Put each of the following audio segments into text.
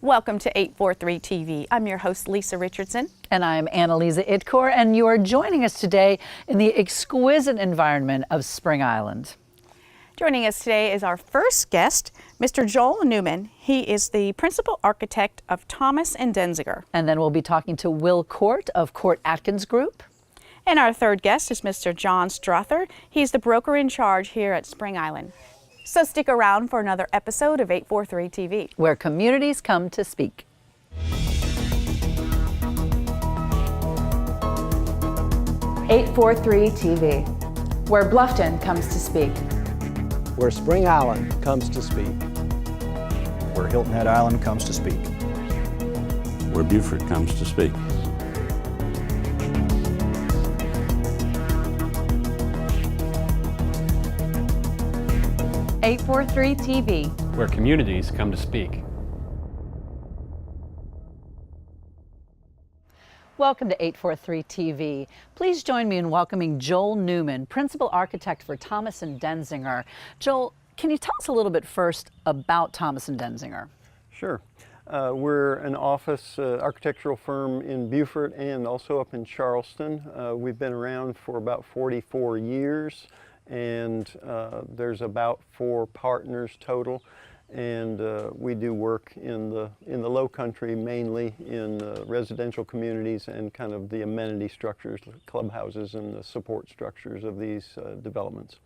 Welcome to 843 TV. I'm your host, Lisa Richardson. And I'm Annalisa Idkor, and you are joining us today in the exquisite environment of Spring Island. Joining us today is our first guest, Mr. Joel Newman. He is the principal architect of Thomas & Denzinger. And then we'll be talking to Will Court of Court Atkins Group. And our third guest is Mr. John Strother. He's the broker in charge here at Spring Island. So stick around for another episode of 843 TV, where communities come to speak. (843 TV), where Bluffton comes to speak. Where Spring Island comes to speak. Where Hilton Head Island comes to speak. Where Beaufort comes to speak. (843 TV), where communities come to speak. Welcome to 843 TV. Please join me in welcoming Joel Newman, principal architect for Thomas & Denzinger. Joel, can you tell us a little bit first about Thomas & Denzinger? Sure. We're an office architectural firm in Beaufort and also up in Charleston. We've been around for about 44 years. And there's about 4 partners total, and we do work in the low country, mainly in residential communities and kind of the amenity structures, clubhouses and the support structures of these developments.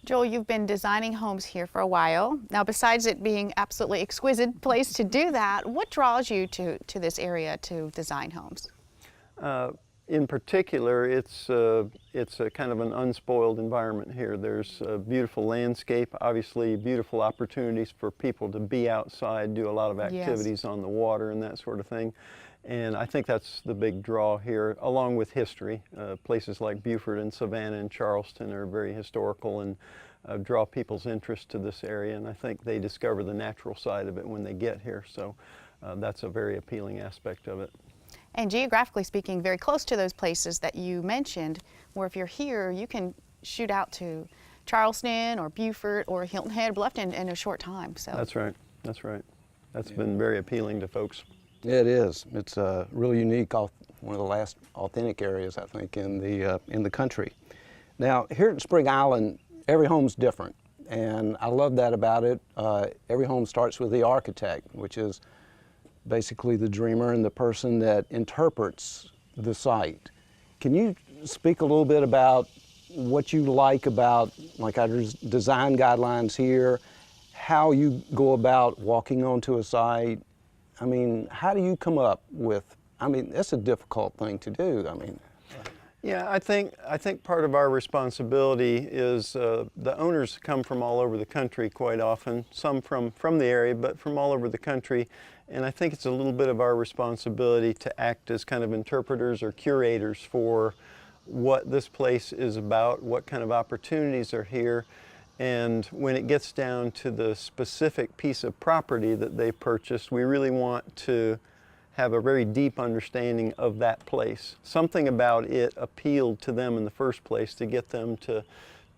Joel, you've been designing homes here for a while. Now, besides it being absolutely exquisite place to do that, what draws you to this area to design homes? In particular, it's a kind of an unspoiled environment here. There's a beautiful landscape, obviously beautiful opportunities for people to be outside, do a lot of activities on the water and that sort of thing. And I think that's the big draw here, along with history. Places like Beaufort and Savannah and Charleston are very historical and draw people's interest to this area. And I think they discover the natural side of it when they get here. So that's a very appealing aspect of it. And geographically speaking, very close to those places that you mentioned, where if you're here, you can shoot out to Charleston or Beaufort or Hilton Head, Bluffton in a short time. So that's right. That's right. That's been very appealing to folks. It is. It's really unique. One of the last authentic areas, I think, in the country. Now, here at Spring Island, every home's different, and I love that about it. Every home starts with the architect, which is basically the dreamer and the person that interprets the site. Can you speak a little bit about what you like about our design guidelines here, how you go about walking onto a site? I mean, how do you come up with, that's a difficult thing to do. Yeah, I think part of our responsibility is the owners come from all over the country quite often, some from the area, but from all over the country. And I think it's a little bit of our responsibility to act as kind of interpreters or curators for what this place is about, what kind of opportunities are here. And when it gets down to the specific piece of property that they purchased, we really want to have a very deep understanding of that place. Something about it appealed to them in the first place to get them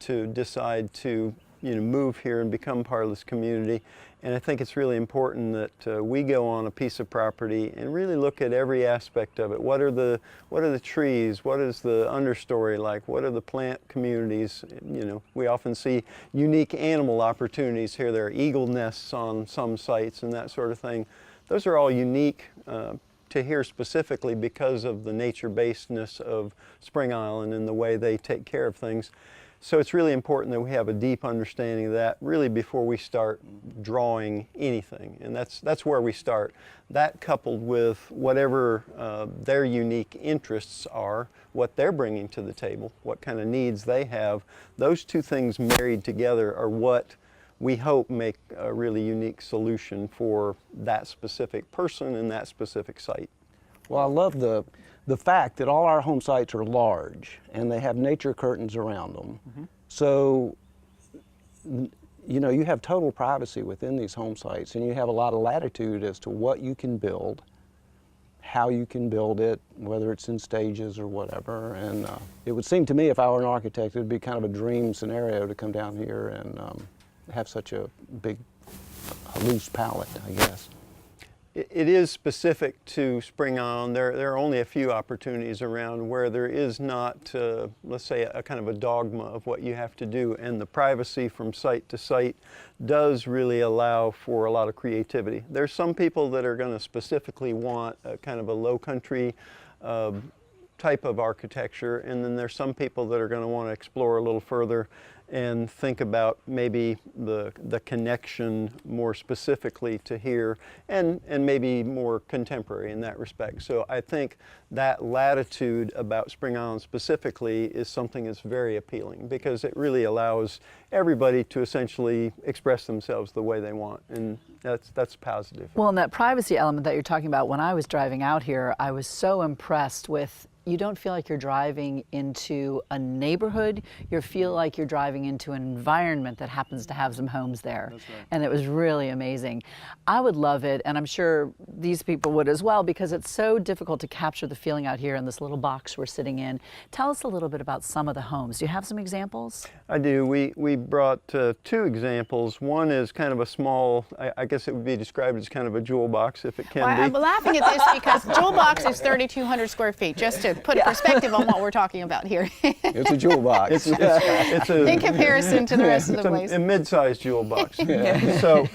to decide to move here and become part of this community. And I think it's really important that we go on a piece of property and really look at every aspect of it. What are the trees? What is the understory like? What are the plant communities? We often see unique animal opportunities here. There are eagle nests on some sites and that sort of thing. Those are all unique to here specifically because of the nature-basedness of Spring Island and the way they take care of things. So it's really important that we have a deep understanding of that really before we start drawing anything. And that's where we start. That coupled with whatever their unique interests are, what they're bringing to the table, what kind of needs they have, those two things married together are what we hope make a really unique solution for that specific person and that specific site. Well, I love the fact that all our home sites are large and they have nature curtains around them. Mm-hmm. So, you have total privacy within these home sites, and you have a lot of latitude as to what you can build, how you can build it, whether it's in stages or whatever. And it would seem to me, if I were an architect, it would be kind of a dream scenario to come down here and have such a big, loose palette, I guess. it is specific to Spring Island. There are only a few opportunities around where there is not, let's say, a kind of a dogma of what you have to do, and the privacy from site to site does really allow for a lot of creativity. There's some people that are going to specifically want a kind of a low country type of architecture, and then there's some people that are going to want to explore a little further and think about maybe the connection more specifically to here, and maybe more contemporary in that respect. So I think that latitude about Spring Island specifically is something that's very appealing, because it really allows everybody to essentially express themselves the way they want, and that's positive. Well, and that privacy element that you're talking about, when I was driving out here, I was so impressed with, you don't feel like you're driving into a neighborhood, you feel like you're driving into an environment that happens to have some homes there. That's right. And it was really amazing. I would love it, and I'm sure these people would as well, because it's so difficult to capture the feeling out here in this little box we're sitting in. Tell us a little bit about some of the homes. Do you have some examples? I do. We brought two examples. One is kind of a small, I guess it would be described as kind of a jewel box, if it can be. I'm laughing at this because jewel box is 3,200 square feet, just to put a perspective on what we're talking about here. It's a jewel box. In comparison to the rest of the place. A mid-sized jewel box. So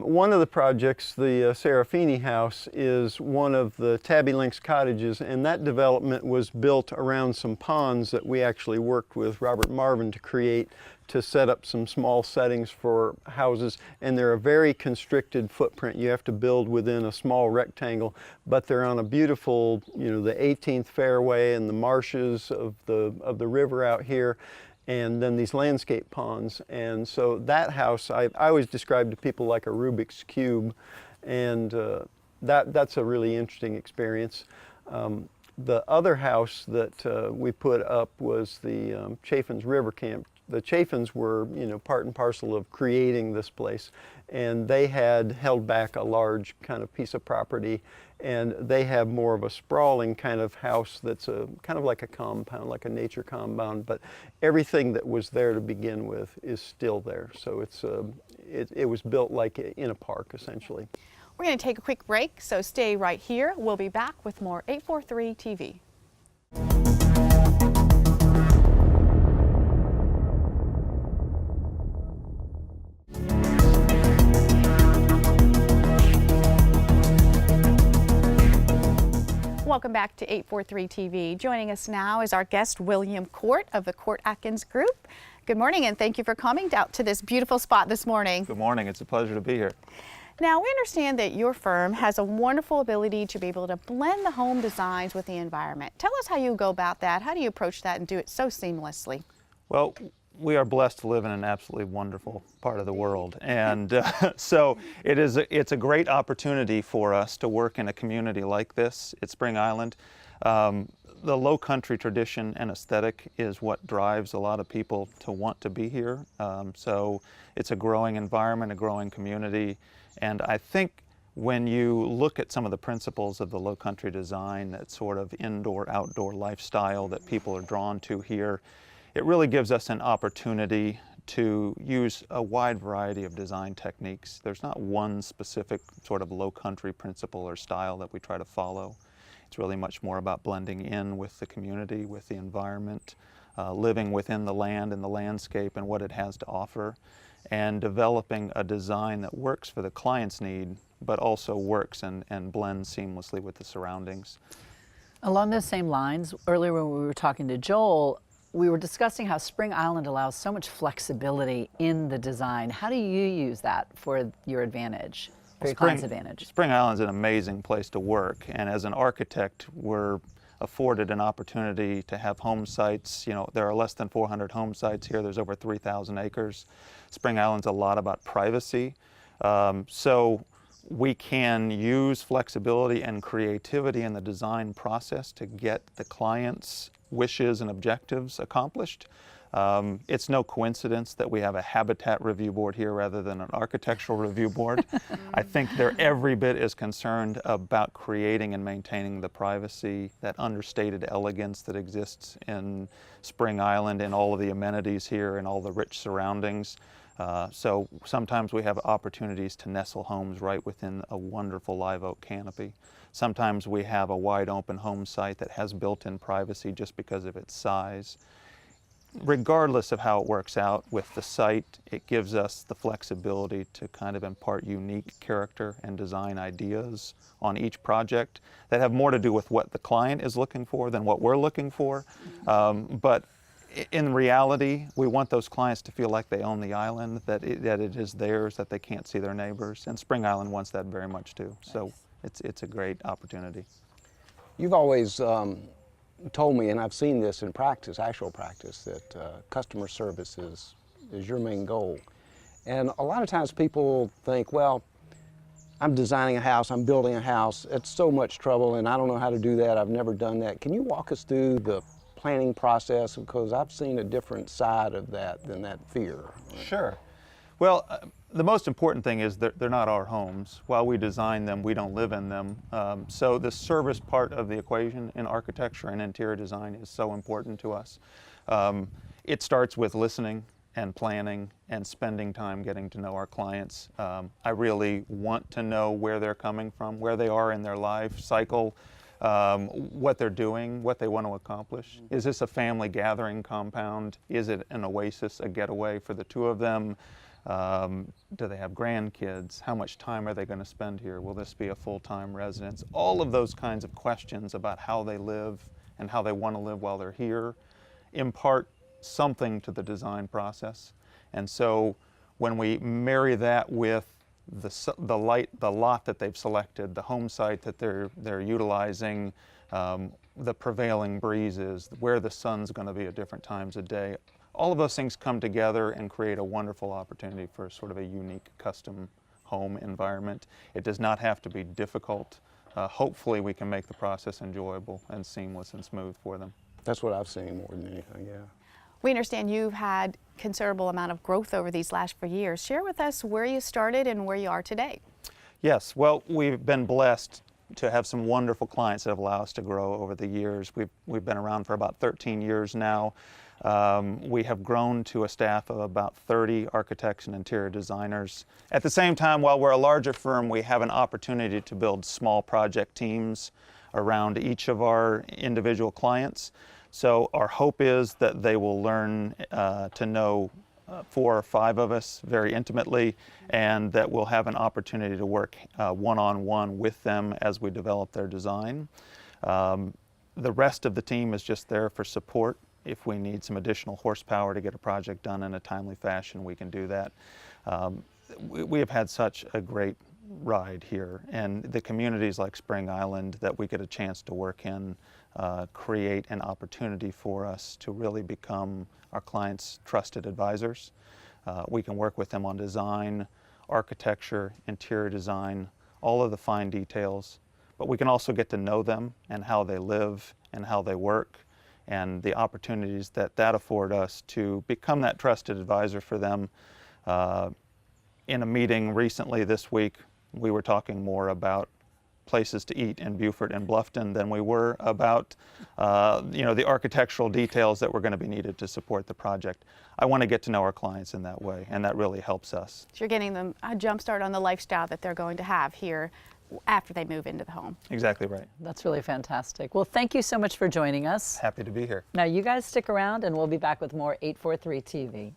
one of the projects, the Serafini House, is one of the Tabby Links cottages, and that development was built around some ponds that we actually worked with Robert Marvin to create, to set up some small settings for houses, and they're a very constricted footprint. You have to build within a small rectangle, but they're on a beautiful, the 18th fairway and the marshes of the river out here, and then these landscape ponds. And so that house, I always describe to people like a Rubik's Cube, and that's a really interesting experience. The other house that we put up was the Chaffins River Camp. The Chaffins were, part and parcel of creating this place, and they had held back a large kind of piece of property, and they have more of a sprawling kind of house that's kind of like a compound, like a nature compound, but everything that was there to begin with is still there. So it was built like in a park, essentially. We're going to take a quick break, so stay right here. We'll be back with more 843 TV. Welcome back to 843 TV. Joining us now is our guest, William Court of the Court Atkins Group. Good morning, and thank you for coming out to this beautiful spot this morning. Good morning. It's a pleasure to be here. Now, we understand that your firm has a wonderful ability to be able to blend the home designs with the environment. Tell us how you go about that. How do you approach that and do it so seamlessly? Well, we are blessed to live in an absolutely wonderful part of the world, and so it's a great opportunity for us to work in a community like this at Spring Island. The low country tradition and aesthetic is what drives a lot of people to want to be here. So it's a growing environment, a growing community, and I think when you look at some of the principles of the low country design, that sort of indoor-outdoor lifestyle that people are drawn to here, it really gives us an opportunity to use a wide variety of design techniques. There's not one specific sort of low country principle or style that we try to follow. It's really much more about blending in with the community, with the environment, living within the land and the landscape and what it has to offer, and developing a design that works for the client's need, but also works and blends seamlessly with the surroundings. Along those same lines, earlier when we were talking to Joel, we were discussing how Spring Island allows so much flexibility in the design. How do you use that for your advantage, for your client's advantage? Spring Island's an amazing place to work, and as an architect, we're afforded an opportunity to have home sites. There are less than 400 home sites here. There's over 3,000 acres. Spring Island's a lot about privacy. So we can use flexibility and creativity in the design process to get the client's wishes and objectives accomplished. It's no coincidence that we have a habitat review board here rather than an architectural review board. I think they're every bit as concerned about creating and maintaining the privacy, that understated elegance that exists in Spring Island and all of the amenities here and all the rich surroundings. So sometimes we have opportunities to nestle homes right within a wonderful live oak canopy. Sometimes we have a wide open home site that has built-in privacy just because of its size. Regardless of how it works out with the site, it gives us the flexibility to kind of impart unique character and design ideas on each project that have more to do with what the client is looking for than what we're looking for. But in reality, we want those clients to feel like they own the island, that it is theirs, that they can't see their neighbors. And Spring Island wants that very much too. So it's a great opportunity. You've always told me, and I've seen this in practice, actual practice, that customer service is your main goal. And a lot of times people think, well, I'm designing a house, I'm building a house, it's so much trouble and I don't know how to do that, I've never done that. Can you walk us through the planning process? Because I've seen a different side of that than that fear. Sure. Well, the most important thing is that they're not our homes. While we design them, we don't live in them. So the service part of the equation in architecture and interior design is so important to us. It starts with listening and planning and spending time getting to know our clients. I really want to know where they're coming from, where they are in their life cycle, what they're doing, what they want to accomplish. Is this a family gathering compound? Is it an oasis, a getaway for the two of them? Do they have grandkids? How much time are they going to spend here? Will this be a full-time residence? All of those kinds of questions about how they live and how they want to live while they're here impart something to the design process. And so when we marry that with the lot that they've selected, the home site that they're utilizing, the prevailing breezes, where the sun's going to be at different times of day, all of those things come together and create a wonderful opportunity for sort of a unique custom home environment. It does not have to be difficult. Hopefully we can make the process enjoyable and seamless and smooth for them. That's what I've seen more than anything, yeah. We understand you've had considerable amount of growth over these last few years. Share with us where you started and where you are today. Yes, well, we've been blessed to have some wonderful clients that have allowed us to grow over the years. We've been around for about 13 years now. We have grown to a staff of about 30 architects and interior designers. At the same time, while we're a larger firm, we have an opportunity to build small project teams around each of our individual clients. So our hope is that they will learn to know 4 or 5 of us very intimately, and that we'll have an opportunity to work one-on-one with them as we develop their design. The rest of the team is just there for support. If we need some additional horsepower to get a project done in a timely fashion, we can do that. We have had such a great ride here, and the communities like Spring Island that we get a chance to work in create an opportunity for us to really become our clients' trusted advisors. We can work with them on design, architecture, interior design, all of the fine details, but we can also get to know them and how they live and how they work, and the opportunities that afford us to become that trusted advisor for them. In a meeting recently this week, we were talking more about places to eat in Beaufort and Bluffton than we were about the architectural details that were going to be needed to support the project. I want to get to know our clients in that way, and that really helps us. So you're getting them a jump start on the lifestyle that they're going to have here after they move into the home. Exactly right. That's really fantastic. Well, thank you so much for joining us. Happy to be here. Now you guys stick around and we'll be back with more 843 TV.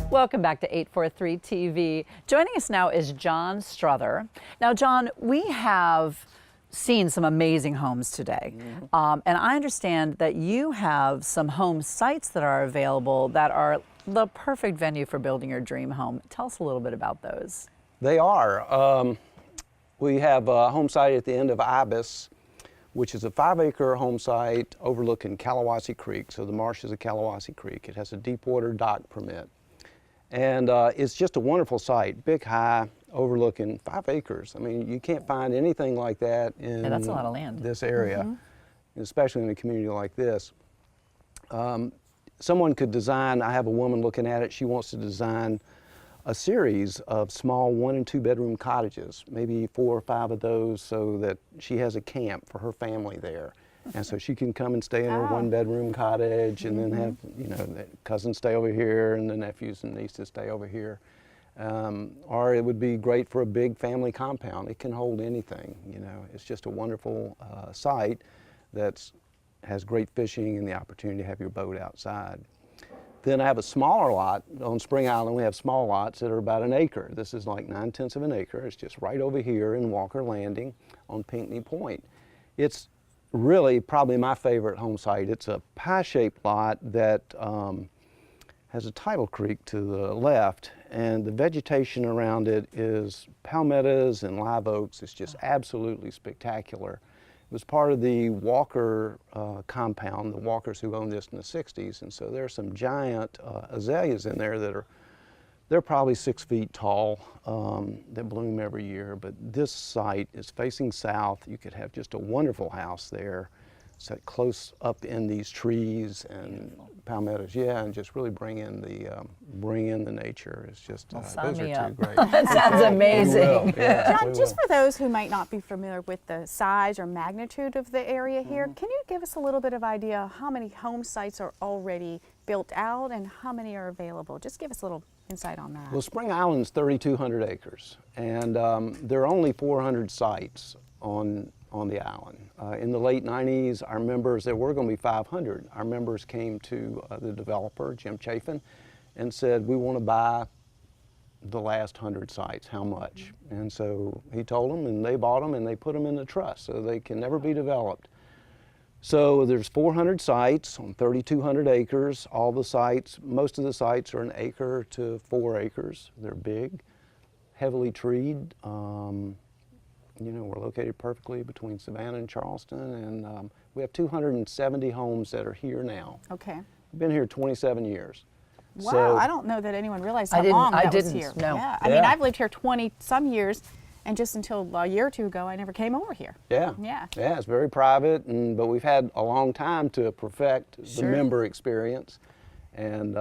Welcome back to 843 TV. Joining us now is John Strother. Now, John, we have seen some amazing homes today. And I understand that you have some home sites that are available that are the perfect venue for building your dream home. Tell us a little bit about those. They are. We have a home site at the end of Ibis, which is a 5-acre home site overlooking Kalawasi Creek. So the marshes of Kalawasi Creek. It has a deep water dock permit. And it's just a wonderful site, big, high, overlooking 5 acres. I mean, you can't find anything like that in that's a lot of land. This area, especially in a community like this. Someone could design, I have a woman looking at it, she wants to design a series of small 1 and 2 bedroom cottages, maybe 4 or 5 of those, so that she has a camp for her family there. And so she can come and stay in her 1 bedroom cottage, and then have, you know, the cousins stay over here and the nephews and nieces stay over here. Or it would be great for a big family compound. It can hold anything, you know. It's just a wonderful site that has great fishing and the opportunity to have your boat outside. Then I have a smaller lot on Spring Island. We have small lots that are about 1 acre. This is like 9/10 of an acre. It's just right over here in Walker Landing on Pinckney Point. It's really probably my favorite home site. It's a pie-shaped lot that has a tidal creek to the left, and the vegetation around it is palmettos and live oaks. It's just absolutely spectacular. It was part of the Walker compound, the Walkers who owned this in the 60s, and so there are some giant azaleas in there that they're probably 6 feet tall, that bloom every year. But this site is facing south. You could have just a wonderful house there, set close up in these trees and palmettos, yeah, and just really bring in the nature. It's just those are two great. That sounds amazing. Yeah, John, just for those who might not be familiar with the size or magnitude of the area here, can you give us a little bit of idea how many home sites are already built out and how many are available? Just give us a little insight on that. Well, Spring Island's 3,200 acres, and there are only 400 sites on the island. In the late 90s, our members, there were going to be 500. Our members came to the developer, Jim Chafin, and said, we want to buy the last 100 sites, how much? And so he told them, and they bought them, and they put them in the trust, so they can never be developed. So there's 400 sites on 3,200 acres. All the sites, most of the sites are 1 acre to 4 acres. They're big, heavily treed. You know, we're located perfectly between Savannah and Charleston, and we have 270 homes that are here now. Okay. We've been here 27 years. Wow, So, I don't know that anyone realized how I didn't- long I that was didn't, here. no. Yeah, I mean, Yeah. I've lived here 20-some years, and just until a year or two ago, I never came over here. yeah, Yeah. yeah, it's very private, but we've had a long time to perfect the member experience, and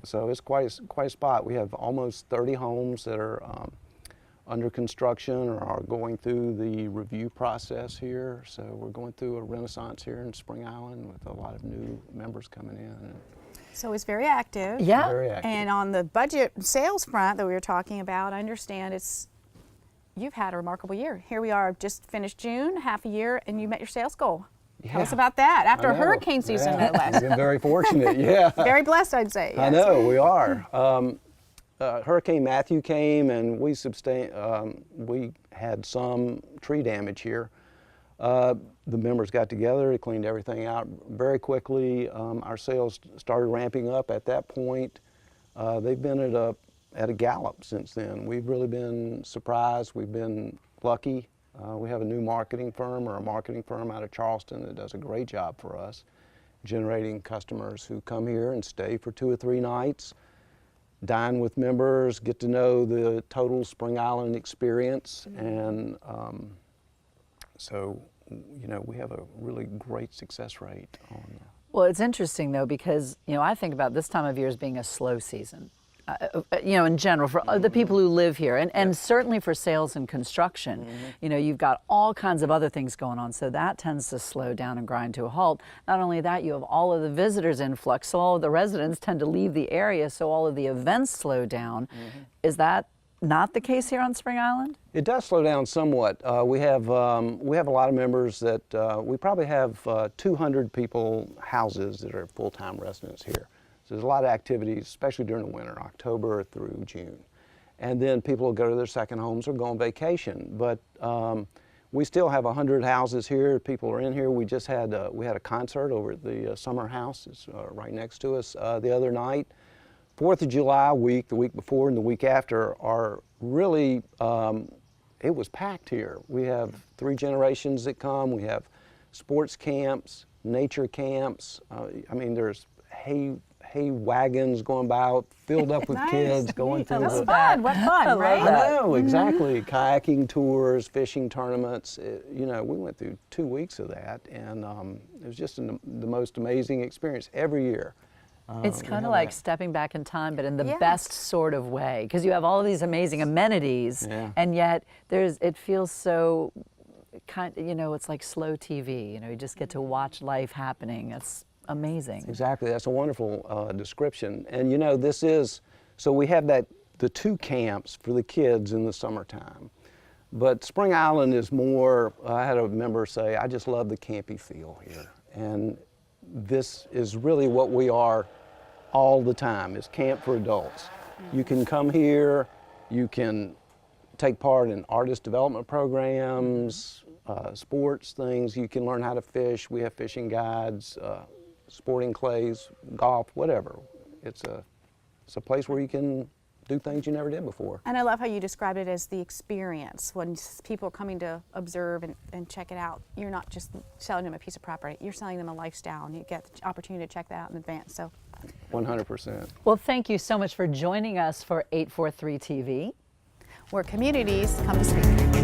so it's quite a spot. We have almost 30 homes that are under construction or are going through the review process here. So we're going through a renaissance here in Spring Island with a lot of new members coming in. So it's very active. Yeah. Very active. And on the budget sales front that we were talking about, I understand you've had a remarkable year. Here we are, just finished June, half a year, and you met your sales goal. Tell us about that. After a hurricane season, no less. We've been very fortunate, yeah. Very blessed, I'd say. I yes. know, we are. Hurricane Matthew came, and we had some tree damage here. The members got together, they cleaned everything out very quickly. Our sales started ramping up at that point. They've been at a gallop since then. We've really been surprised. We've been lucky. We have a new marketing firm out of Charleston that does a great job for us, generating customers who come here and stay for 2 or 3 nights, dine with members, get to know the total Spring Island experience, and so, you know, we have a really great success rate on that. Well, it's interesting though, because, you know, I think about this time of year as being a slow season. You know, in general, for the people who live here, and certainly for sales and construction, you know, you've got all kinds of other things going on, so that tends to slow down and grind to a halt. Not only that, you have all of the visitors influx, so all of the residents tend to leave the area, so all of the events slow down. Is that not the case here on Spring Island? It does slow down somewhat. We have a lot of members that we probably have 200 houses that are full-time residents here. So there's a lot of activities, especially during the winter, October through June. And then people will go to their second homes or go on vacation. But we still have 100 houses here. People are in here. We just had a concert over at the summer house. It's right next to us the other night. 4th of July week, the week before and the week after are really, it was packed here. We have 3 generations that come. We have sports camps, nature camps. I mean, there's hay wagons going by, filled up with Nice. kids going through That's the... fun. What fun, right? I know, exactly. Kayaking tours, fishing tournaments. You know, we went through 2 weeks of that, and it was just the most amazing experience every year. It's we kind have of like that. stepping back in time, but in the Yes. best sort of way, because you have all of these amazing amenities, Yeah. and yet it feels so it's like slow TV. You just get to watch life happening. It's amazing. Exactly, that's a wonderful description. And so we have the 2 camps for the kids in the summertime. But Spring Island is more, I had a member say, I just love the campy feel here. And this is really what we are all the time, is camp for adults. You can come here, you can take part in artist development programs, sports things. You can learn how to fish. We have fishing guides, sporting clays, golf, whatever. It's a place where you can do things you never did before. And I love how you described it as the experience. When people are coming to observe and check it out, you're not just selling them a piece of property, you're selling them a lifestyle, and you get the opportunity to check that out in advance. So 100%. Well, thank you so much for joining us for 843 TV. where communities come to speak.